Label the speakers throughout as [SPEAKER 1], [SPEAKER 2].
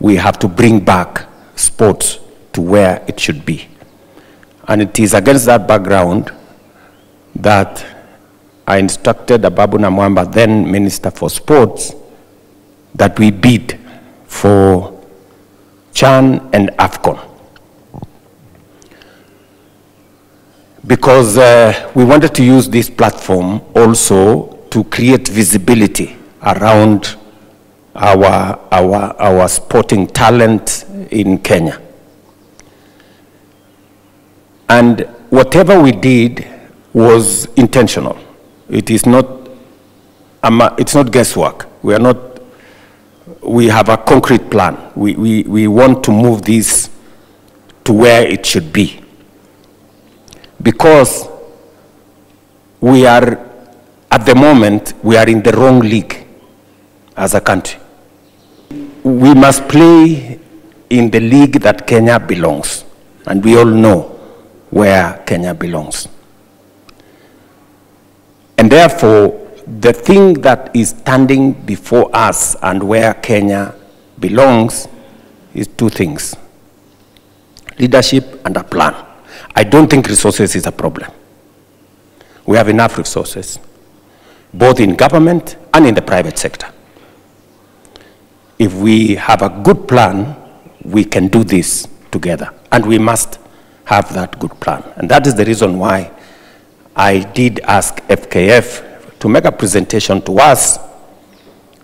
[SPEAKER 1] we have to bring back sports to where it should be. And it is against that background that I instructed Ababu Namwamba, then Minister for Sports, that we bid for CHAN and AFCON. Because we wanted to use this platform also to create visibility around our sporting talent in Kenya. And whatever we did was intentional. It's not guesswork. We have a concrete plan. We want to move this to where it should be. Because we are, at the moment, we are in the wrong league as a country. We must play in the league that Kenya belongs. And we all know where Kenya belongs. And therefore, the thing that is standing before us and where Kenya belongs is two things: leadership and a plan. I don't think resources is a problem. We have enough resources, both in government and in the private sector. If we have a good plan, we can do this together, and we must have that good plan. And that is the reason why I did ask FKF to make a presentation to us,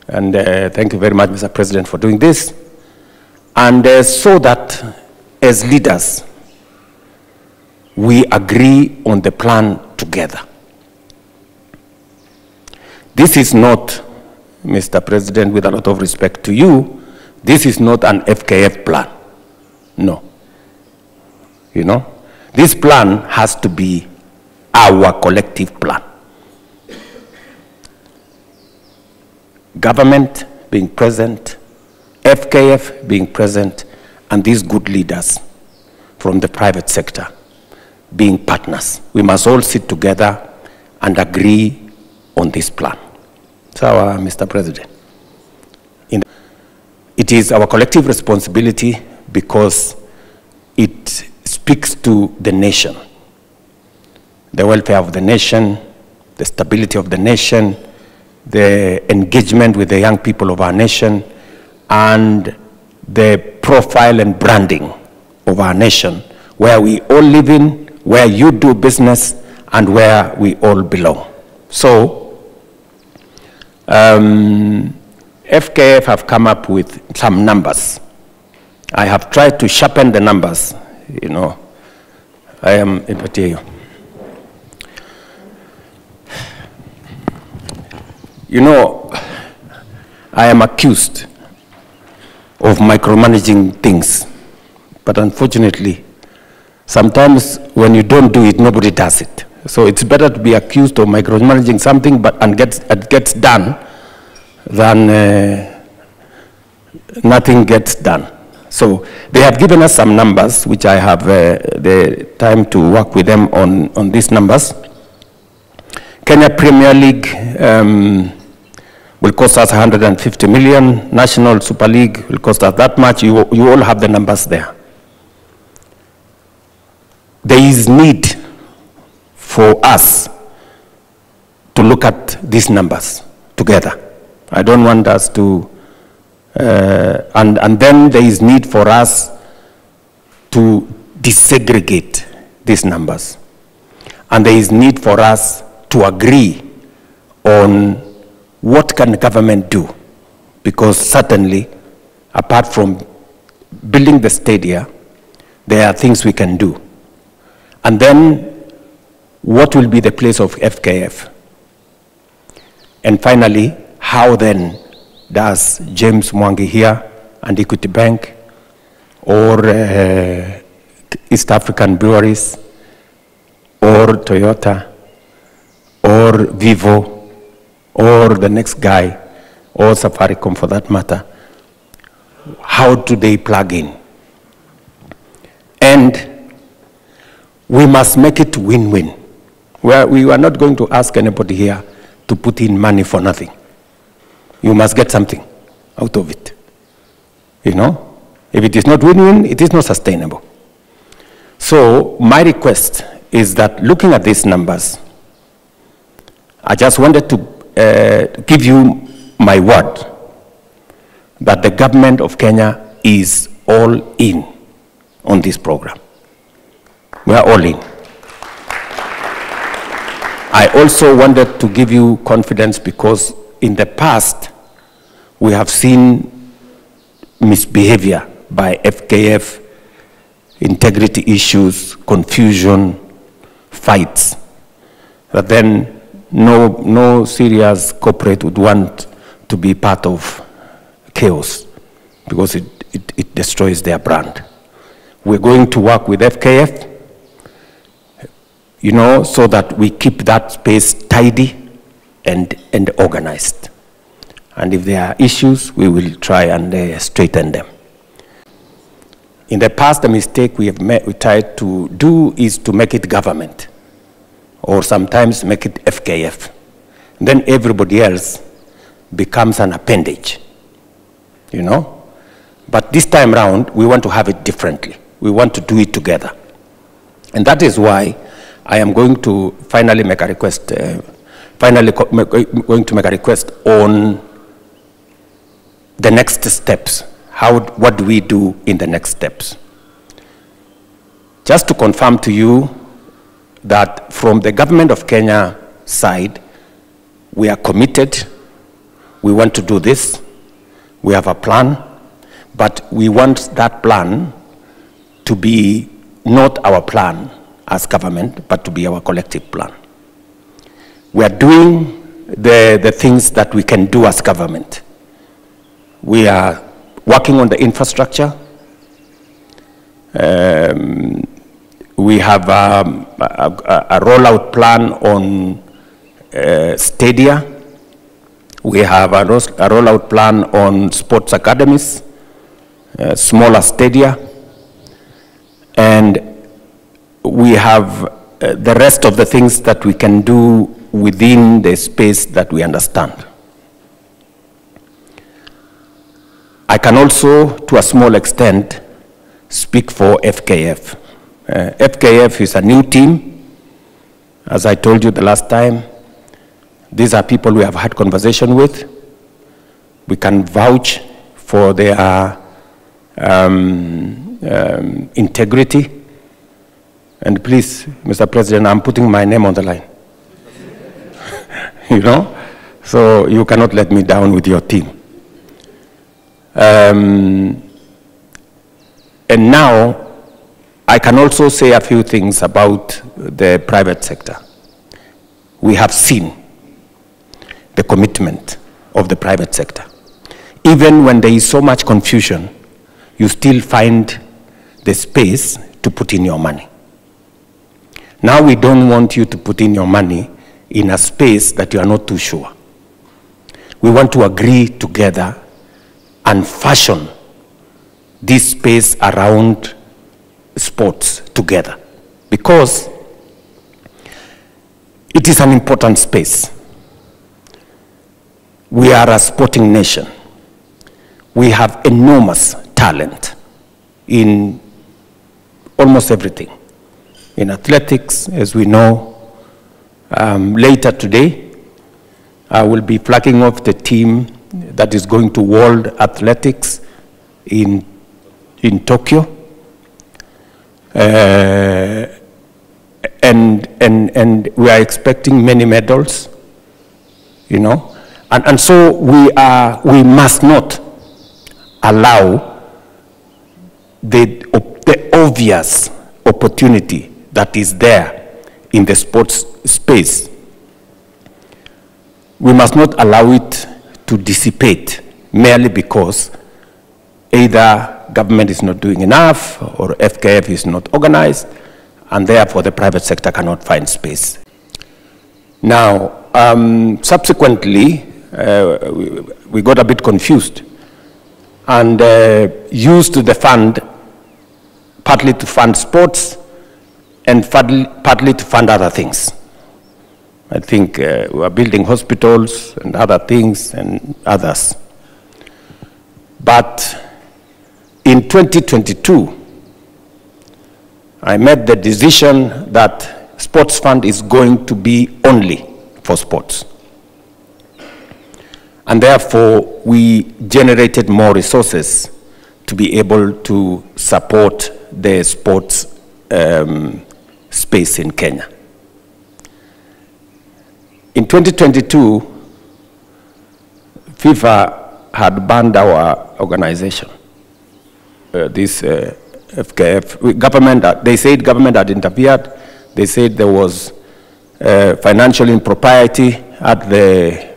[SPEAKER 1] and thank you very much, Mr. President, for doing this, and so that as leaders, we agree on the plan together. This is not, Mr. President, with a lot of respect to you, this is not an FKF plan. No. You know, this plan has to be our collective plan. Government being present, FKF being present, and these good leaders from the private sector being partners. We must all sit together and agree on this plan. So, Mr. President, it is our collective responsibility because it speaks to the nation, the welfare of the nation, the stability of the nation, the engagement with the young people of our nation, and the profile and branding of our nation, where we all live in, where you do business, and where we all belong. So, FKF have come up with some numbers. I have tried to sharpen the numbers, you know. I am in particular. You know, I am accused of micromanaging things, but unfortunately, sometimes when you don't do it, nobody does it. So it's better to be accused of micromanaging something and it gets done than nothing gets done. So they have given us some numbers, which I have the time to work with them on these numbers. Kenya Premier League will cost us 150 million. National Super League will cost us that much. You all have the numbers there. There is need for us to look at these numbers together. I don't want us to, and then there is need for us to disaggregate these numbers. And there is need for us to agree on what can government do. Because certainly, apart from building the stadia, there are things we can do. And then, what will be the place of FKF? And finally, how then does James Mwangi here and Equity Bank or East African Breweries or Toyota or Vivo or the next guy or Safaricom for that matter, how do they plug in? And we must make it win-win. We are not going to ask anybody here to put in money for nothing. You must get something out of it, you know? If it is not win-win, it is not sustainable. So my request is that looking at these numbers, I just wanted to give you my word that the government of Kenya is all in on this program. We are all in. I also wanted to give you confidence because in the past, we have seen misbehavior by FKF, integrity issues, confusion, fights, that then no serious corporate would want to be part of chaos because it destroys their brand. We're going to work with FKF, you know, so that we keep that space tidy and organized. And if there are issues, we will try and straighten them. In the past, the mistake we tried to do is to make it government, or sometimes make it FKF. Then everybody else becomes an appendage, you know? But this time round, we want to have it differently. We want to do it together. And that is why I am going to finally make a request, going to make a request on the next steps. What do we do in the next steps? Just to confirm to you that from the government of Kenya side, we are committed. We want to do this. We have a plan, but we want that plan to be not our plan as government, but to be our collective plan. We are doing the things that we can do as government. We are working on the infrastructure. We have a rollout plan on stadia. We have a rollout plan on sports academies, smaller stadia. And we have the rest of the things that we can do within the space that we understand. I can also, to a small extent, speak for FKF. FKF is a new team. As I told you the last time, these are people we have had conversation with. We can vouch for their integrity. And please, Mr. President, I'm putting my name on the line. You know? So you cannot let me down with your team. And now, I can also say a few things about the private sector. We have seen the commitment of the private sector. Even when there is so much confusion, you still find the space to put in your money. Now we don't want you to put in your money in a space that you are not too sure. We want to agree together and fashion this space around sports together, because it is an important space. We are a sporting nation. We have enormous talent in almost everything. In athletics, as we know, later today, I will be flagging off the team that is going to World Athletics in Tokyo. And we are expecting many medals, you know. And so we must not allow the obvious opportunity that is there in the sports space. We must not allow it to dissipate merely because either government is not doing enough or FKF is not organized, and therefore the private sector cannot find space. Now, subsequently, we got a bit confused and used the fund partly to fund sports and partly to fund other things. I think we are building hospitals and other things and others. But In 2022, I made the decision that sports fund is going to be only for sports. And therefore, we generated more resources to be able to support the sports space in Kenya. In 2022, FIFA had banned our organization. This FKF government, they said government had interfered. They said there was financial impropriety at the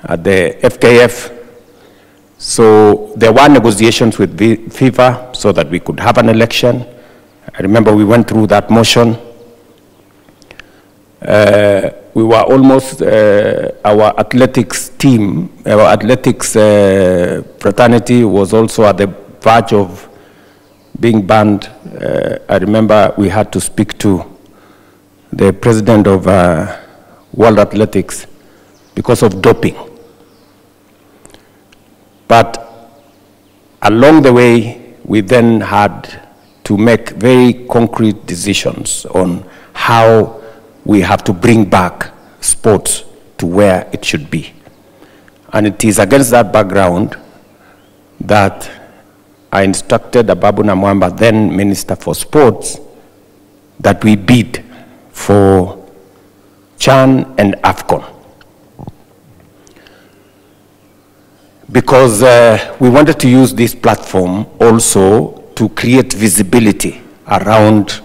[SPEAKER 1] FKF. So there were negotiations with FIFA so that we could have an election. I remember we went through that motion. We were almost, our athletics team, our athletics fraternity was also at the verge of being banned. I remember we had to speak to the president of World Athletics because of doping. But along the way, we then had to make very concrete decisions on how we have to bring back sports to where it should be. And it is against that background that I instructed Ababu Namwamba, then Minister for Sports, that we bid for CHAN and AFCON. Because we wanted to use this platform also to create visibility around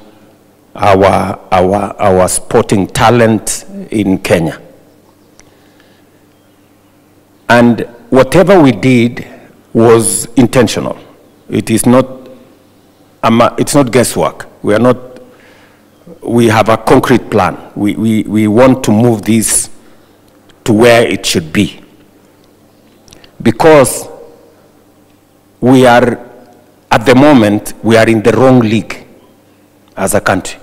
[SPEAKER 1] our sporting talent in Kenya. And whatever we did was intentional. It's not guesswork. We have a concrete plan. We want to move this to where it should be. Because we are, at the moment, we are in the wrong league as a country.